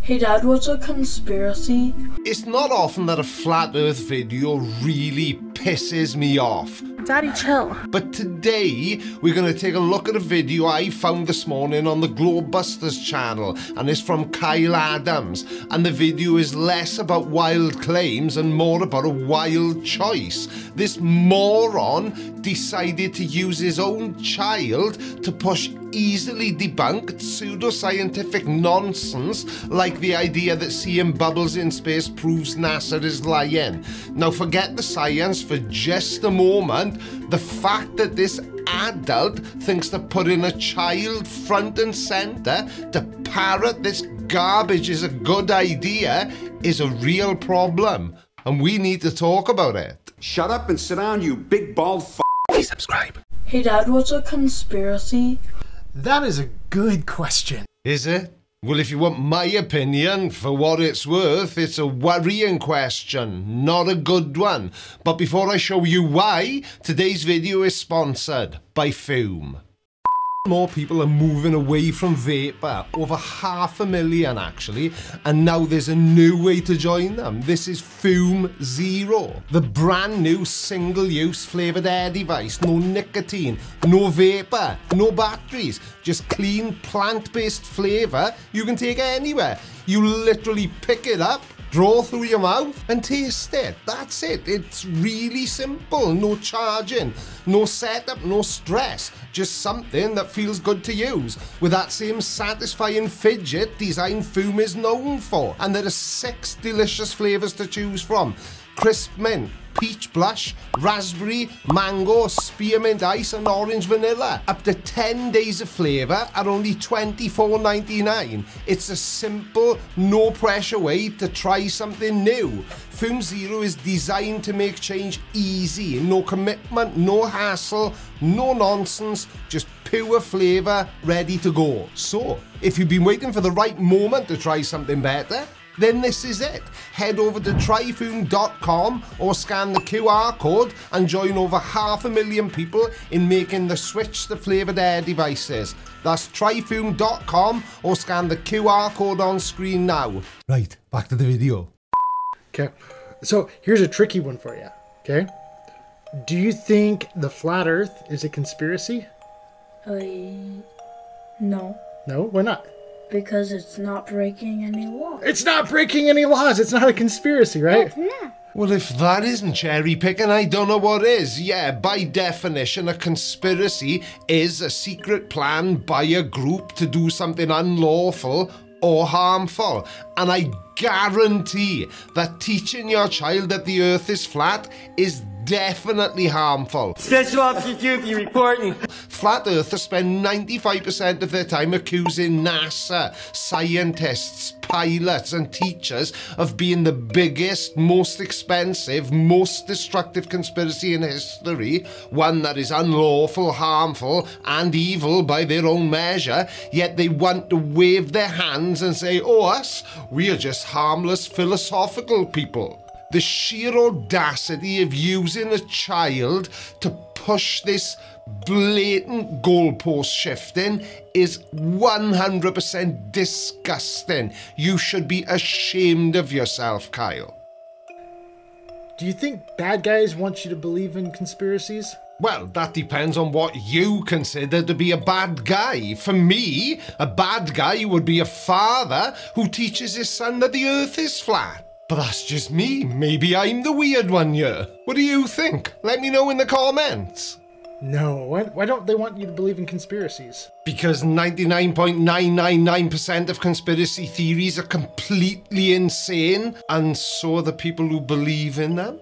Hey Dad, what's a conspiracy? It's not often that a flat earth video really pisses me off. Daddy, chill. But today, we're going to take a look at a video I found this morning on the Globebusters channel, and it's from Kyle Adams, and the video is less about wild claims and more about a wild choice. This moron decided to use his own child to push easily debunked pseudoscientific nonsense like the idea that seeing bubbles in space proves NASA is lying. Now forget the science for just a moment. The fact that this adult thinks that putting a child front and center to parrot this garbage is a good idea is a real problem, and we need to talk about it. Shut up and sit down, you big bald f***. Please subscribe. Hey Dad, what's a conspiracy? That is a good question. Is it? Well, if you want my opinion, for what it's worth, it's a worrying question, not a good one. But before I show you why, today's video is sponsored by Fume. More people are moving away from vapor, over 500,000 actually, and now there's a new way to join them. This is Fume Zero, the brand new single-use flavoured air device. No nicotine, no vapor, no batteries, just clean plant-based flavour you can take anywhere. You literally pick it up, draw through your mouth and taste it. That's it. It's really simple. No charging, no setup, no stress. Just something that feels good to use with that same satisfying fidget design Fume is known for. And there are 6 delicious flavours to choose from. Crisp mint, peach blush, raspberry, mango, spearmint ice and orange vanilla. Up to 10 days of flavour at only $24.99. It's a simple, no pressure way to try something new. Fume Zero is designed to make change easy. No commitment, no hassle, no nonsense, just pure flavour ready to go. So, if you've been waiting for the right moment to try something better, then this is it. Head over to tryfume.com or scan the QR code and join over 500,000 people in making the switch to flavoured air devices. That's tryfume.com or scan the QR code on screen now. Right, back to the video. Okay, so here's a tricky one for you, okay? Do you think the flat earth is a conspiracy? No. No, why not? Because it's not breaking any law. It's not breaking any laws. It's not a conspiracy, right? It's not. Well, if that isn't cherry picking, I don't know what is. Yeah, by definition, a conspiracy is a secret plan by a group to do something unlawful or harmful. And I guarantee that teaching your child that the earth is flat is definitely harmful. Special Officer Dookie reporting. Flat earthers spend 95% of their time accusing NASA, scientists, pilots and teachers of being the biggest, most expensive, most destructive conspiracy in history, one that is unlawful, harmful and evil by their own measure, yet they want to wave their hands and say, oh, us, we are just harmless philosophical people. The sheer audacity of using a child to push this blatant goalpost shifting is 100% disgusting. You should be ashamed of yourself, Kyle. Do you think bad guys want you to believe in conspiracies? Well, that depends on what you consider to be a bad guy. For me, a bad guy would be a father who teaches his son that the earth is flat. But that's just me. Maybe I'm the weird one here. What do you think? Let me know in the comments. No, why don't they want you to believe in conspiracies? Because 99.999% of conspiracy theories are completely insane, and so are the people who believe in them.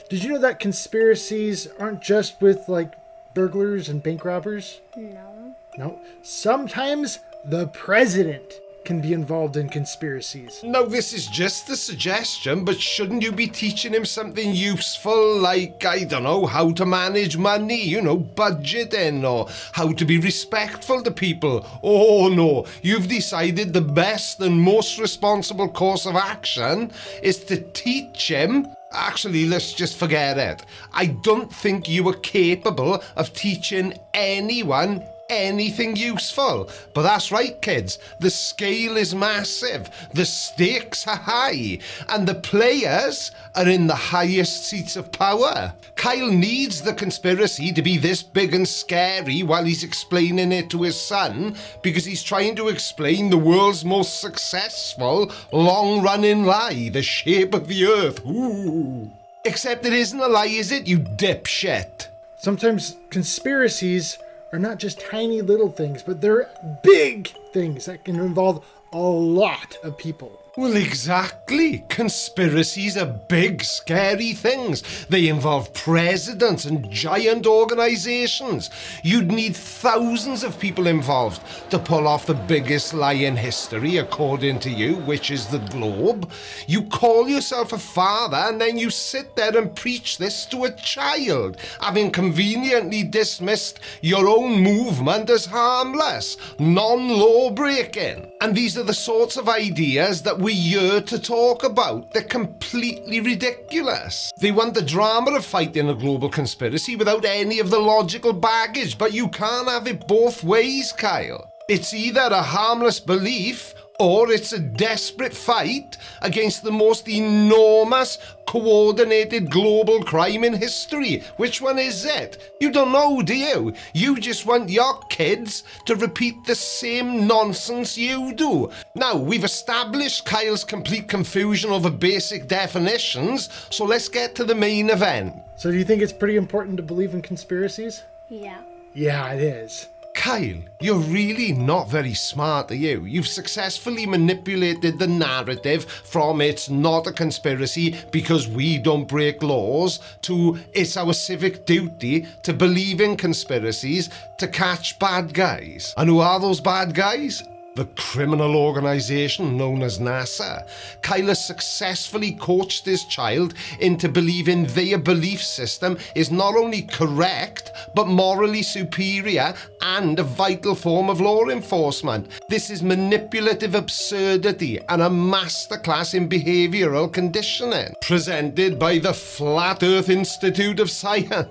Did you know that conspiracies aren't just with, like, burglars and bank robbers? No. No. Sometimes the president can be involved in conspiracies. Now, this is just a suggestion, but shouldn't you be teaching him something useful, like, I don't know, how to manage money, you know, budgeting, or how to be respectful to people? Oh no, you've decided the best and most responsible course of action is to teach him. Actually, let's just forget it. I don't think you are capable of teaching anyone anything useful. But that's right, kids. The scale is massive, the stakes are high, and the players are in the highest seats of power. Kyle needs the conspiracy to be this big and scary while he's explaining it to his son, because he's trying to explain the world's most successful long-running lie, the shape of the earth. Ooh. Except it isn't a lie, is it, you dipshit? Sometimes conspiracies are not just tiny little things, but they're big things that can involve a lot of people. Well, exactly. Conspiracies are big, scary things. They involve presidents and giant organizations. You'd need thousands of people involved to pull off the biggest lie in history, according to you, which is the globe. You call yourself a father and then you sit there and preach this to a child, having conveniently dismissed your own movement as harmless, non-law breaking. And these are the sorts of ideas that we're here to talk about. They're completely ridiculous. They want the drama of fighting a global conspiracy without any of the logical baggage, but you can't have it both ways, Kyle. It's either a harmless belief or it's a desperate fight against the most enormous, coordinated global crime in history. Which one is it? You don't know, do you? You just want your kids to repeat the same nonsense you do. Now, we've established Kyle's complete confusion over basic definitions, so let's get to the main event. So do you think it's pretty important to believe in conspiracies? Yeah. Yeah, it is. Kyle, you're really not very smart, are you? You've successfully manipulated the narrative from it's not a conspiracy because we don't break laws to it's our civic duty to believe in conspiracies to catch bad guys. And who are those bad guys? The criminal organization known as NASA. Kyle has successfully coached his child into believing their belief system is not only correct, but morally superior and a vital form of law enforcement. This is manipulative absurdity and a masterclass in behavioral conditioning, presented by the Flat Earth Institute of Science.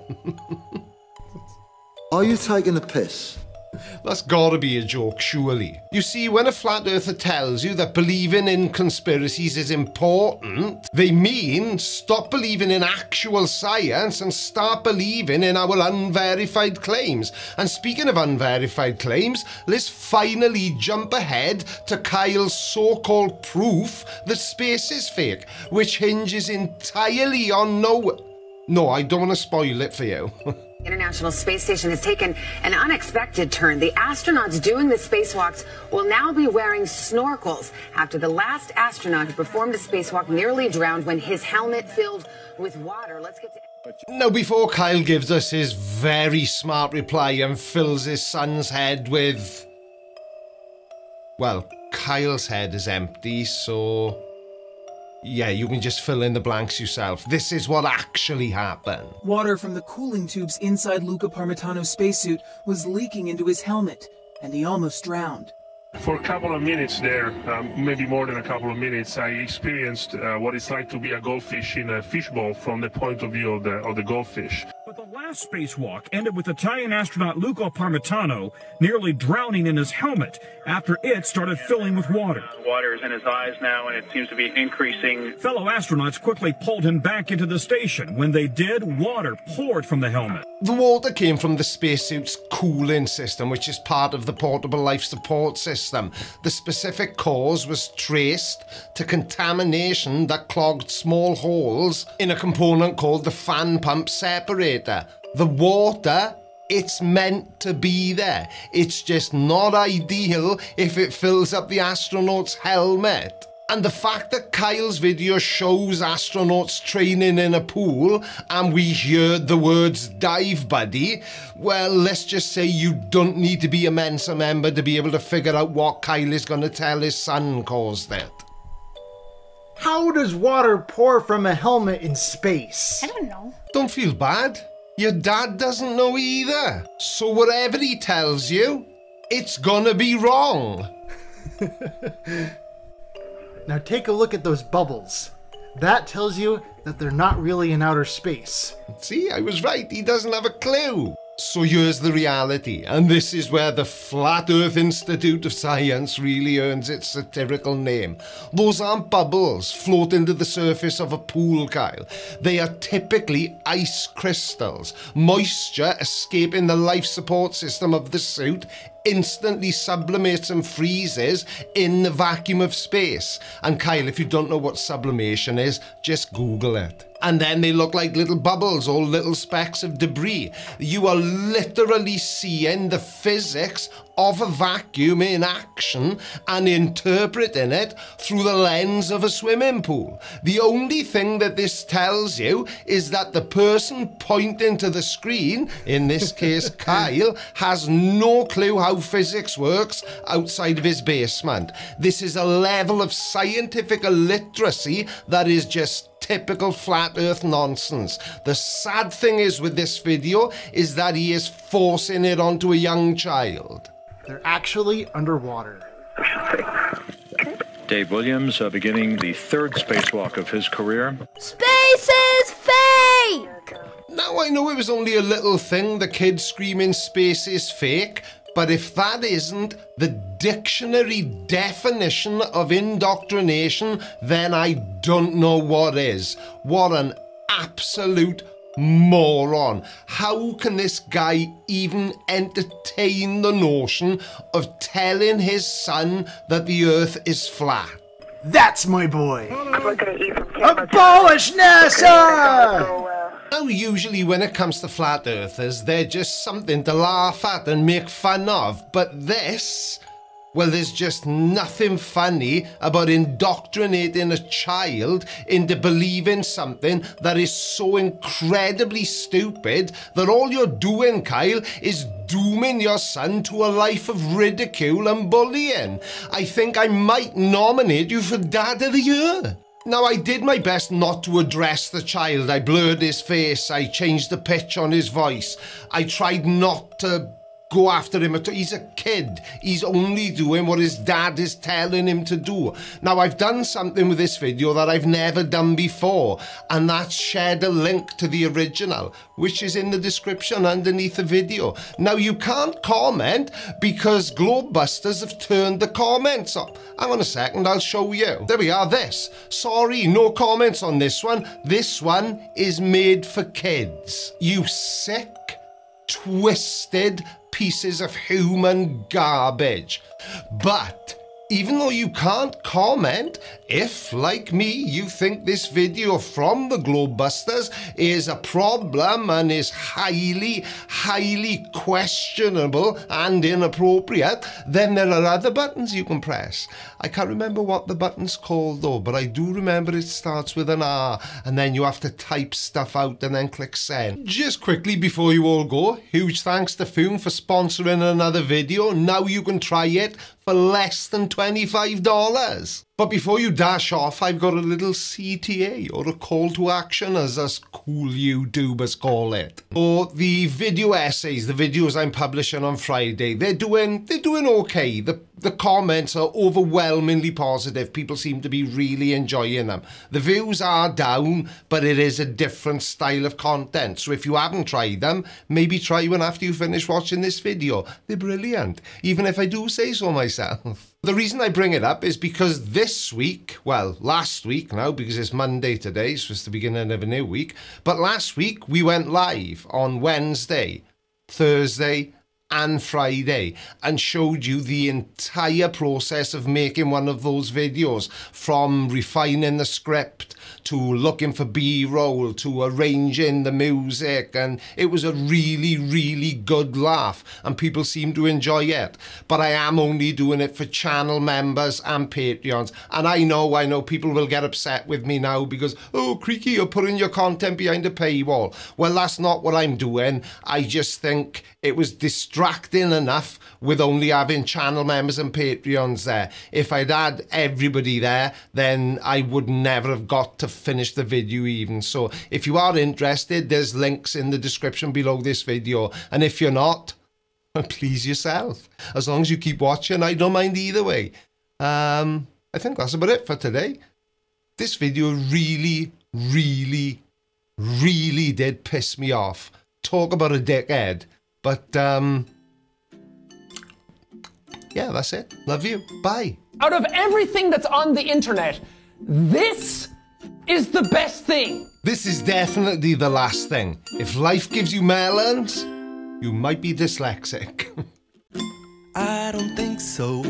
Are you taking the piss? That's gotta be a joke, surely. You see, when a flat earther tells you that believing in conspiracies is important, they mean stop believing in actual science and start believing in our unverified claims. And speaking of unverified claims, let's finally jump ahead to Kyle's so-called proof that space is fake, which hinges entirely on No, I don't want to spoil it for you. International Space Station has taken an unexpected turn. The astronauts doing the spacewalks will now be wearing snorkels after the last astronaut who performed a spacewalk nearly drowned when his helmet filled with water. Let's get to... Now, before Kyle gives us his very smart reply and fills his son's head with... Well, Kyle's head is empty, so... Yeah, you can just fill in the blanks yourself. This is what actually happened. Water from the cooling tubes inside Luca Parmitano's spacesuit was leaking into his helmet, and he almost drowned. For a couple of minutes there, maybe more than a couple of minutes, I experienced what it's like to be a goldfish in a fishbowl from the point of view of the goldfish. But the last spacewalk ended with Italian astronaut Luca Parmitano nearly drowning in his helmet after it started filling with water. Water is in his eyes now, and it seems to be increasing. Fellow astronauts quickly pulled him back into the station. When they did, water poured from the helmet. The water came from the spacesuit's cooling system, which is part of the portable life support system. The specific cause was traced to contamination that clogged small holes in a component called the fan pump separator. The water, it's meant to be there. It's just not ideal if it fills up the astronaut's helmet. And the fact that Kyle's video shows astronauts training in a pool and we hear the words "dive buddy," well, let's just say you don't need to be a Mensa member to be able to figure out what Kyle is going to tell his son caused it. How does water pour from a helmet in space? I don't know. Don't feel bad. Your dad doesn't know either. So whatever he tells you, it's gonna be wrong. Now take a look at those bubbles. That tells you that they're not really in outer space. See, I was right. He doesn't have a clue. So here's the reality, and this is where the Flat Earth Institute of Science really earns its satirical name. Those aren't bubbles floating to the surface of a pool, Kyle. They are typically ice crystals. Moisture escaping the life support system of the suit instantly sublimates and freezes in the vacuum of space. And Kyle, if you don't know what sublimation is, just Google it. And then they look like little bubbles or little specks of debris. You are literally seeing the physics of a vacuum in action and interpreting it through the lens of a swimming pool. The only thing that this tells you is that the person pointing to the screen, in this case Kyle, has no clue how physics works outside of his basement. This is a level of scientific illiteracy that is just typical flat earth nonsense. The sad thing is with this video is that he is forcing it onto a young child. They're actually underwater. Dave Williams beginning the third spacewalk of his career. Space is fake! Now I know it was only a little thing, the kid screaming space is fake, but if that isn't the dictionary definition of indoctrination, then I don't know what is. What an absolute moron. How can this guy even entertain the notion of telling his son that the earth is flat? That's my boy! Abolish NASA! Now, usually when it comes to flat earthers, they're just something to laugh at and make fun of. But this, well, there's just nothing funny about indoctrinating a child into believing something that is so incredibly stupid that all you're doing, Kyle, is dooming your son to a life of ridicule and bullying. I think I might nominate you for Dad of the Year. Now, I did my best not to address the child. I blurred his face. I changed the pitch on his voice. I tried not to go after him. He's a kid. He's only doing what his dad is telling him to do. Now, I've done something with this video that I've never done before, and that's shared a link to the original, which is in the description underneath the video. Now, you can't comment because Globebusters have turned the comments up. Hang on a second, I'll show you. There we are, this. Sorry, no comments on this one. This one is made for kids. You sick, twisted pieces of human garbage. But even though you can't comment, if, like me, you think this video from the Globebusters is a problem and is highly, highly questionable and inappropriate, then there are other buttons you can press. I can't remember what the button's called though, but I do remember it starts with an R, and then you have to type stuff out and then click send. Just quickly before you all go, huge thanks to Foom for sponsoring another video. Now you can try it for less than $25. But before you dash off, I've got a little CTA, or a call to action, as us cool YouTubers call it. Or the video essays, the videos I'm publishing on Friday, they're doing okay. The comments are overwhelmingly positive. People seem to be really enjoying them. The views are down, but it is a different style of content. So if you haven't tried them, maybe try one after you finish watching this video. They're brilliant, even if I do say so myself. The reason I bring it up is because this week, well, last week now, because it's Monday today, so it's the beginning of a new week, but last week we went live on Wednesday, Thursday, and Friday and showed you the entire process of making one of those videos, from refining the script to looking for B-roll to arranging the music, and it was a really, really good laugh and people seem to enjoy it. But I am only doing it for channel members and Patreons, and I know people will get upset with me now because, oh, Creaky, you're putting your content behind a paywall. Well, that's not what I'm doing. I just think it was distracting enough with only having channel members and Patreons there. If I'd had everybody there, then I would never have got to finish the video even. So if you are interested, there's links in the description below this video. And if you're not, please yourself. As long as you keep watching, I don't mind either way. I think that's about it for today. This video really, really, really did piss me off. Talk about a dickhead. But, yeah, that's it. Love you. Bye. Out of everything that's on the internet, this is the best thing. This is definitely the last thing. If life gives you melons, you might be dyslexic. I don't think so.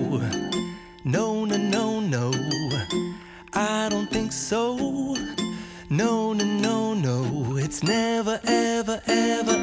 No, no, no, no. I don't think so. No, no, no, no. It's never, ever, ever,